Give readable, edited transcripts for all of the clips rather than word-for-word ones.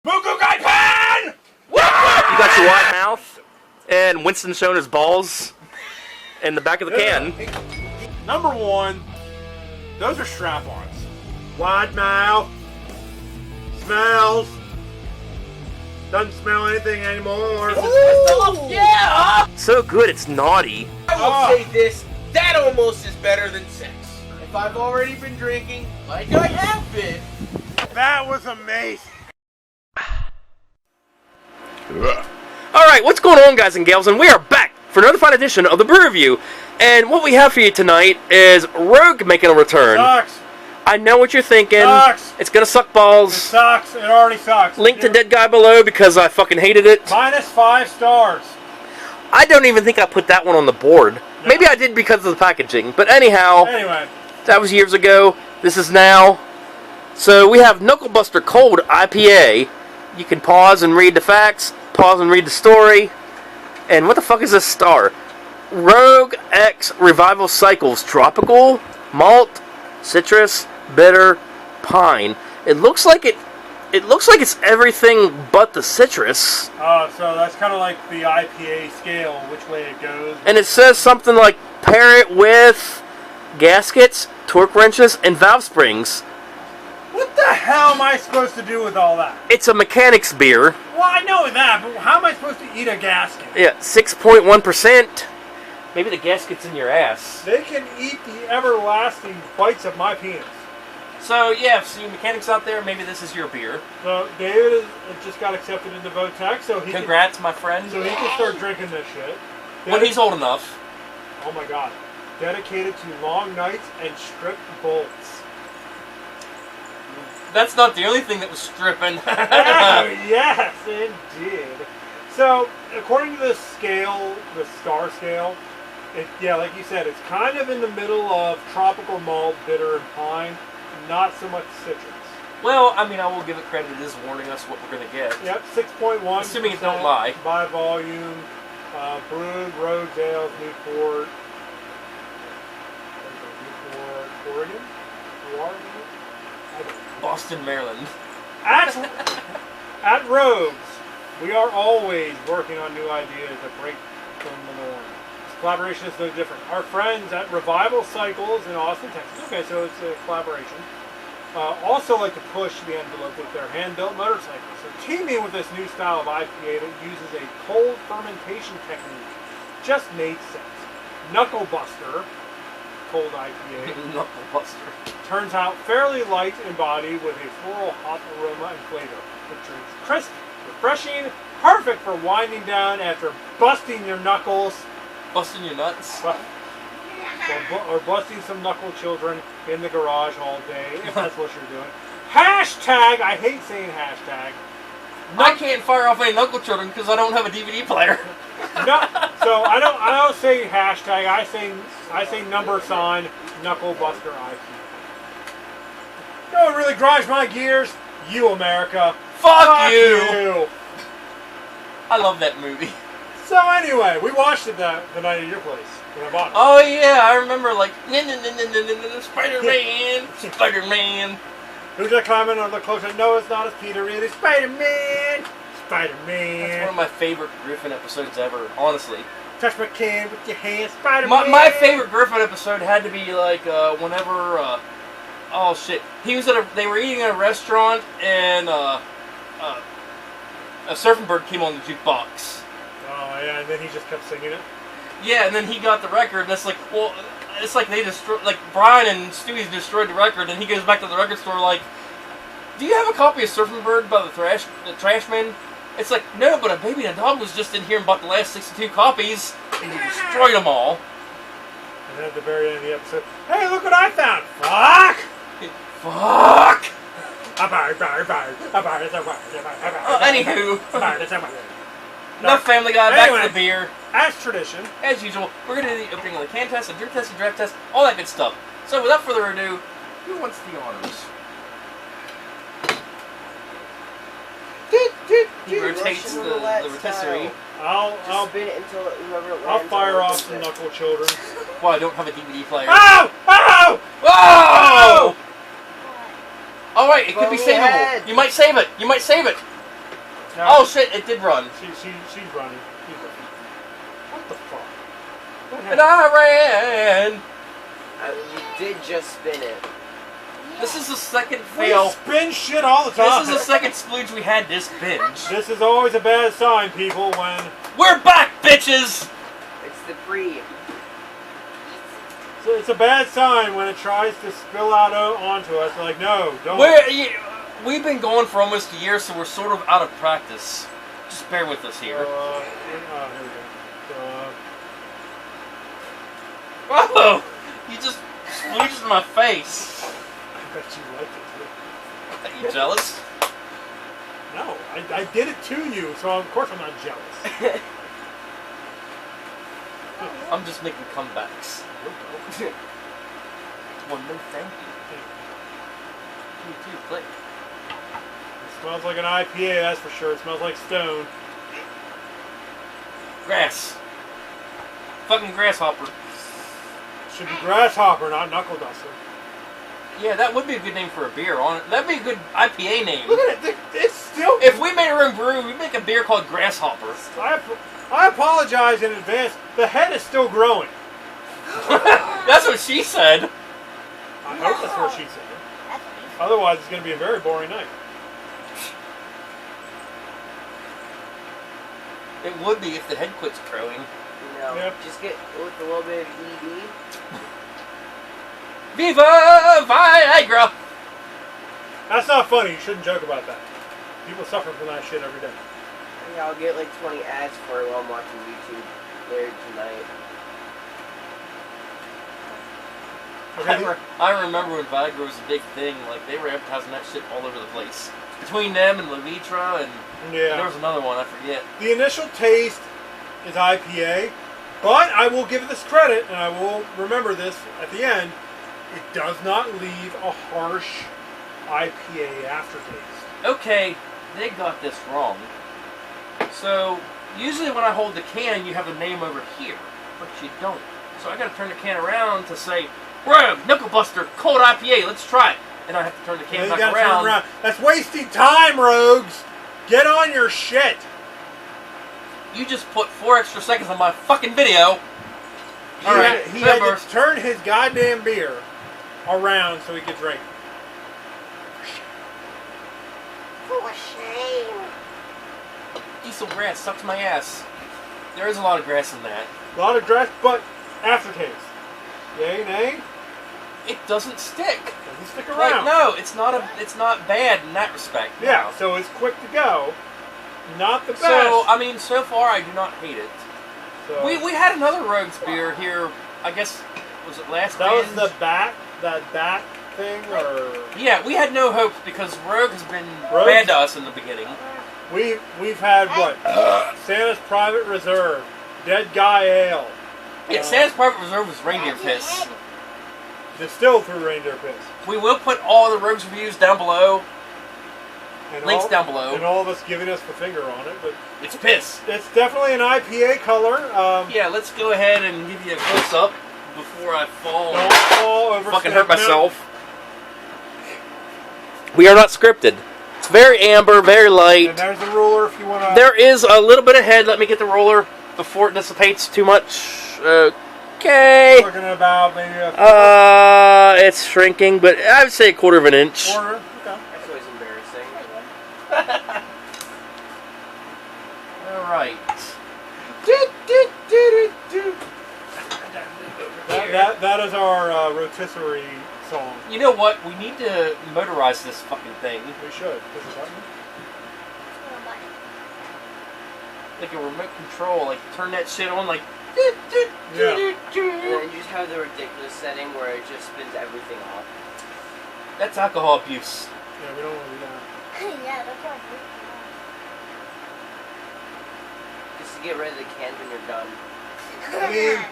Pan! You got your wide mouth, and Winston showing his balls in the back of the can. Number one, those are strap-ons. Wide mouth. Smells. Doesn't smell anything anymore. Yeah! So good, it's naughty. I will say this, that almost is better than sex. If I've already been drinking, like I have been. That was amazing. Alright, what's going on, guys and gals? And we are back for another fine edition of the Brew Review. And what we have for you tonight is Rogue making a return. Sucks. I know what you're thinking. Sucks. It's gonna suck balls. It sucks. It already sucks. Link to Dead Guy below because I fucking hated it. -5 stars. I don't even think I put that one on the board. No. Maybe I did because of the packaging. But anyhow, that was years ago. This is now. So we have Knuckle Buster Cold IPA. You can pause and read the facts, pause and read the story. And what the fuck is this star? Rogue X Revival Cycles Tropical, Malt, Citrus, Bitter, Pine. It looks like it's everything but the citrus. So that's kind of like the IPA scale, which way it goes. And it says something like pair it with gaskets, torque wrenches, and valve springs. What the hell am I supposed to do with all that? It's a mechanic's beer. Well, I know that, but how am I supposed to eat a gasket? Yeah, 6.1%. Maybe the gasket's in your ass. They can eat the everlasting bites of my penis. So, yeah, so you mechanics out there, maybe this is your beer. So, David just got accepted into Votech, so he Congrats, my friend. So he can start drinking this shit. When he's old enough. Oh my god. Dedicated to long nights and stripped bolts. That's not the only thing that was stripping. Oh, yes, indeed. So, according to the scale, the star scale, yeah, like you said, it's kind of in the middle of tropical malt, bitter, and pine. Not so much citrus. Well, I mean, I will give it credit. It is warning us what we're going to get. Yep, 6.1%. Assuming it don't lie. By volume. Brewed, Rhodes Ales, Newport. Oregon? Boston, Maryland. At Rogues, we are always working on new ideas that break from the norm. This collaboration is no different. Our friends at Revival Cycles in Austin, Texas, okay, so it's a collaboration, also like to push the envelope with their hand-built motorcycles. So teaming with this new style of IPA that uses a cold fermentation technique just made sense. Knuckle Buster Cold IPA Knuckle Buster turns out fairly light in body with a floral hop aroma and flavor. It drinks crisp, refreshing, perfect for winding down after busting your knuckles. Busting your nuts? Or busting some knuckle children in the garage all day, if that's what you're doing. Hashtag, I hate saying hashtag. I can't fire off any knuckle children because I don't have a DVD player. No, so I don't say hashtag, I say #, Knuckle Buster IPA. You know what really grinds my gears? You, America. Fuck you! I love that movie. So anyway, we watched it the night at your place when I bought it. Oh yeah, I remember like Spider-Man, Spider-Man. Who's that climbing on the closer? No, it's not. It's Peter. It is Spider-Man. Spider-Man. That's one of my favorite Griffin episodes ever, honestly. Touch my can with your hand, Spider-Man. My favorite Griffin episode had to be like whenever. Oh shit! They were eating at a restaurant and a surfing bird came on the jukebox. Oh yeah, and then he just kept singing it. Yeah, and then he got the record, and it's like, well, it's like they Brian and Stewie's destroyed the record, and he goes back to the record store like, do you have a copy of Surfing Bird by the Trashman? It's like, no, but a baby and a dog was just in here and bought the last 62 copies, and you destroyed them all. And then at the very end of the episode, hey, look what I found! Fuck! Fuck! Anywho. Enough Family Guy, back to the beer. As tradition. As usual, we're going to do the opening of the can test, a drip test, a draft test, all that good stuff. So without further ado, who wants the honors? He rotates the rotisserie. I'll spin it until whoever lands. I'll fire off some knuckle children. Well, I don't have a DVD player. Oh! Oh! Oh! Alright, it could be savable. You might save it. You might save it. No. Oh shit! It did run. She's running. She's running. What the fuck? What And I ran. You did just spin it. This is the second We fail. spin shit all the time. This is the second splooge we had this binge. This is always a bad sign, people, when... We're back, bitches! It's the pre. So it's a bad sign when it tries to spill out onto us. We're like, no, don't. We've been going for almost a year, so we're sort of out of practice. Just bear with us here. Here we go. Oh! You just splooged in my face. I bet you liked it too. Are you jealous? No, I did it to you, so of course I'm not jealous. I'm just making comebacks. Well, no thank you. You too, click. It smells like an IPA, that's for sure. It smells like stone. Grass. Fucking grasshopper. Should be Grasshopper, not Knuckle Buster. Yeah, that would be a good name for a beer. That'd be a good IPA name. Look at it. It's still... If we made our own brew, we'd make a beer called Grasshopper. I apologize in advance. The head is still growing. That's what she said. I hope that's what she said. Otherwise, it's going to be a very boring night. It would be if the head quits growing. No, Yep. just get with a little bit of ED. Viva Viagra! That's not funny. You shouldn't joke about that. People suffer from that shit every day. Yeah, I'll get like 20 ads for it while I'm watching YouTube later tonight. Okay. I remember when Viagra was a big thing. Like, they were advertising that shit all over the place. Between them and Levitra, and there Yeah. was another one, I forget. The initial taste is IPA, but I will give this credit, and I will remember this at the end. It does not leave a harsh IPA aftertaste. Okay, they got this wrong. So, usually when I hold the can, you have the name over here, but you don't. So I gotta turn the can around to say, Brew, Knuckle Buster Cold IPA, let's try it. And I have to turn the can You back gotta around. turn around. That's wasting time, rogues! Get on your shit! You just put 4 extra seconds on my fucking video. He Alright, had to turn his goddamn beer around so he could drink. For shame. Diesel grass sucks my ass. There is a lot of grass in that. A lot of grass, but aftertaste. Yay, nay? It doesn't stick. Doesn't stick Like, around. no, it's not bad in that respect. Yeah, so it's quick to go. Not the best. So, I mean, so far I do not hate it. So, We had another Rogue's beer here, I guess, was it last that was binge? that back thing, or Yeah, we had no hopes because Rogue has been Rogue's- bad to us in the beginning. we've had what? Santa's Private Reserve, Dead Guy Ale, Yeah, Santa's Private Reserve was reindeer piss. distilled through reindeer piss. We will put all the Rogue's reviews down below. And Links all, down below. And all of us giving us the finger on it, but It's piss. it's definitely an IPA color. Yeah, let's go ahead and give you a close up before I fall. Don't fall over. Fucking hurt myself. We are not scripted. It's very amber, very light. And there's the ruler if you want to. There is a little bit of head. Let me get the roller before it dissipates too much. Okay. Looking at about maybe a It's shrinking, but I would say a quarter of an inch. quarter. Okay. That's always embarrassing. All right. That is our rotisserie song. You know what? We need to motorize this fucking thing. We should. Push a button. Like a remote control. Like turn that shit on. Like. Yeah. And then you just have the ridiculous setting where it just spins everything off. That's alcohol abuse. Yeah, we don't want to do that. Yeah, that's what Just to get rid of the cans when you're done. I mean,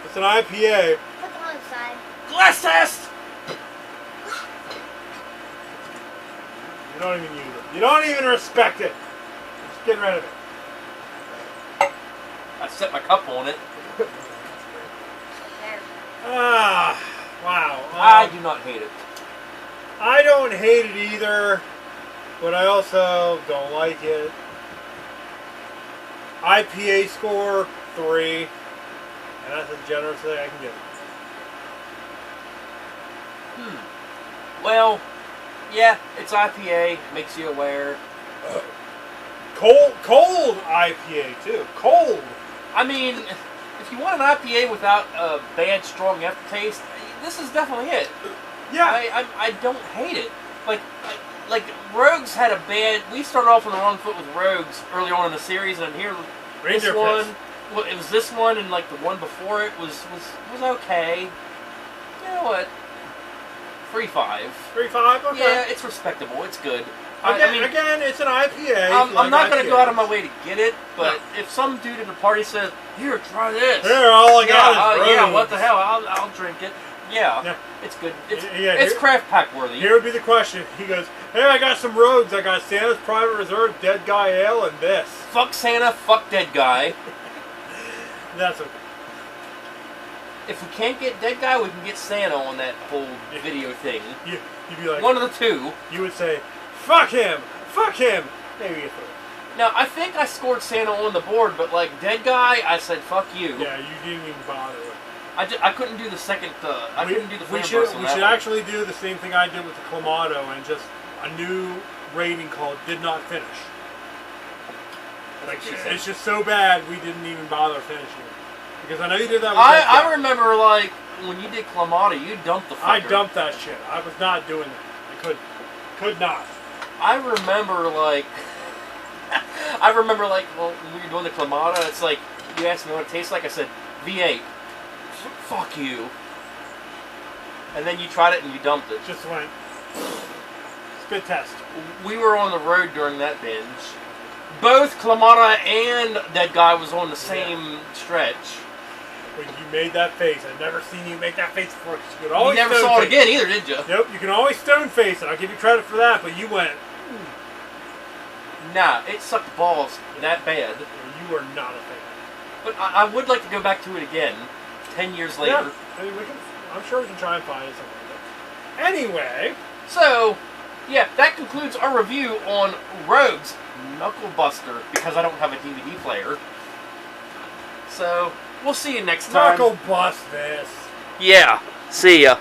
it's an IPA. Put them on the side. Glass test. You don't even use it. You don't even respect it. Just get rid of it. I set my cup on it. There. Wow. I do not hate it. I don't hate it either. but I also don't like it. IPA score 3, and that's as generous as I can give it. Well, yeah, it's IPA. Makes you aware. Cold IPA too. Cold. I mean, if you want an IPA without a bad, strong aftertaste, this is definitely it. Yeah. I don't hate it. Like Rogues had a bad. We started off on the wrong foot with Rogues early on in the series, and here this Reindeer one. piss. Well, it was this one, and like the one before it was okay. You know what? 3.5. 3.5. Okay. Yeah, it's respectable. It's good. Again, it's an IPA. I'm not going to go out of my IPAs. way to get it, but if some dude at a party says, "Here, try this," Here, all I got is yeah, Rogues. what the hell? I'll drink it. Yeah, it's good. It's craft pack worthy. Here would be the question. He goes, "Hey, I got some Rogues. I got Santa's Private Reserve, Dead Guy Ale, and this." Fuck Santa, fuck Dead Guy. That's okay. If we can't get Dead Guy, we can get Santa on that whole video thing. You'd be like, one of the two. You would say, "Fuck him, fuck him." Maybe a third. Now I think I scored Santa on the board, but like Dead Guy, I said fuck you. Yeah, you didn't even bother with it. I couldn't do the second. I couldn't do the We flavor should burst on that one. actually do the same thing I did with the Clamato and just a new rating called "Did Not Finish." Like it's just so bad we didn't even bother finishing it because I know you did that. With I remember like when you did Clamato, you dumped the fucker. I dumped that shit. I was not doing that. I could not. I remember like well, when we were doing the Clamato, it's like you asked me what it tastes like. I said V8. Fuck you. And then you tried it and you dumped it. Just went spit test. We were on the road during that binge. Both Clamato and Dead Guy was on the same stretch. When you made that face, I've never seen you make that face before. You never saw it again either, did you? Nope, you can always stone face it. I'll give you credit for that, but you went. Nah, it sucked balls that bad. You were not a fan. But I would like to go back to it again, 10 years later. Yeah, I mean, I'm sure we can try and find something like that. Anyway. So, yeah, that concludes our review on Rogue's Knuckle Buster, because I don't have a DVD player. So, we'll see you next time. Knuckle bust this. Yeah, see ya.